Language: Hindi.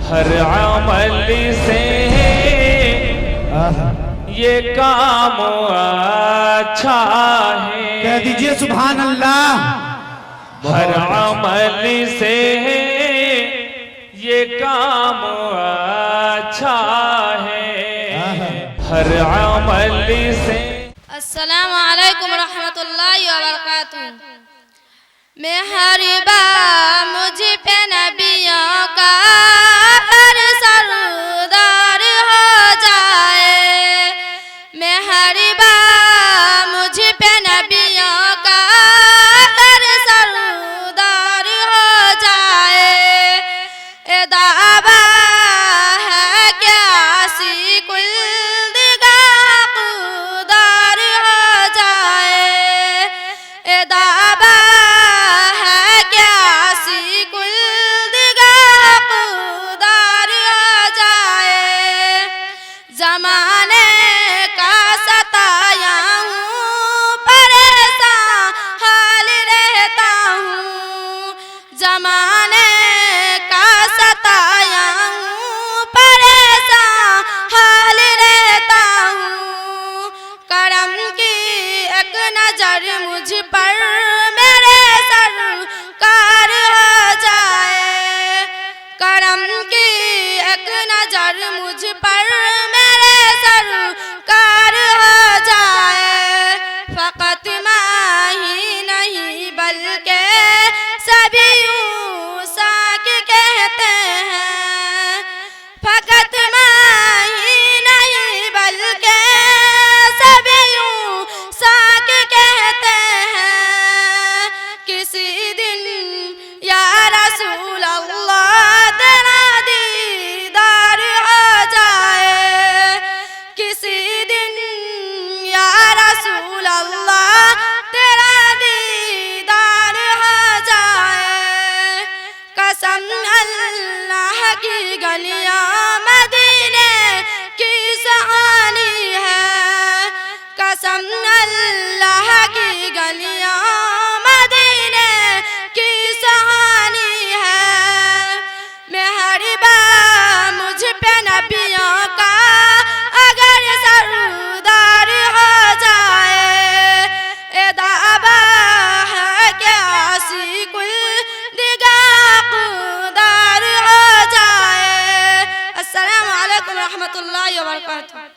हर अमल से ये काम अच्छा है। कह दीजिए सुभान अल्लाह। हर अमल से ये काम अच्छा है। हर अमल से। अस्सलामु अलैकुम रहमतुल्लाहि व बरकातुहू। मेहरबा मुझ पे नबियों का हर सरदार हो जाए। मेहरबा मुझ पे नबियों का हर सरदार हो जाए। ए दावा है क्या आशिकुल दिगाह खुदार हो जाए। ए दावा है क्या आशिकुल दिगाह खुदार हो जाए। ज़माने का सताया हूँ, परेशान हाल रहता हूँ। ज़माने का सताया हूँ, परेशान हाल रहता हूँ। करम की एक नजर मुझ पर मेरे सरकार हो जाए। करम की एक नजर मुझ पर मेरे सरकार हो जाए। फकत मैं ही नहीं बल्कि सभी यूं साक कहते हैं। फकत मैं ही नहीं बल्कि सभी यूं साक कहते हैं। किसी दिन या रसूल अल्लाह तेरा दीदार हो जाए। किसी दिन या रसूल अल्लाह तेरा दीदार हो जाए। कसम अल्लाह की गलियां मदीने की सुहानी है। कसम अल्लाह की गलियां मदीने की सुहानी है। मेहरबा मुझ पे नबियों का अगर सरदार हो जाए। ए दावा है क्या आशिकुल दिगाह खुदार हो जाए। अस्सलामु अलैकुम रहमतुल्लाहि व बरकातुहू।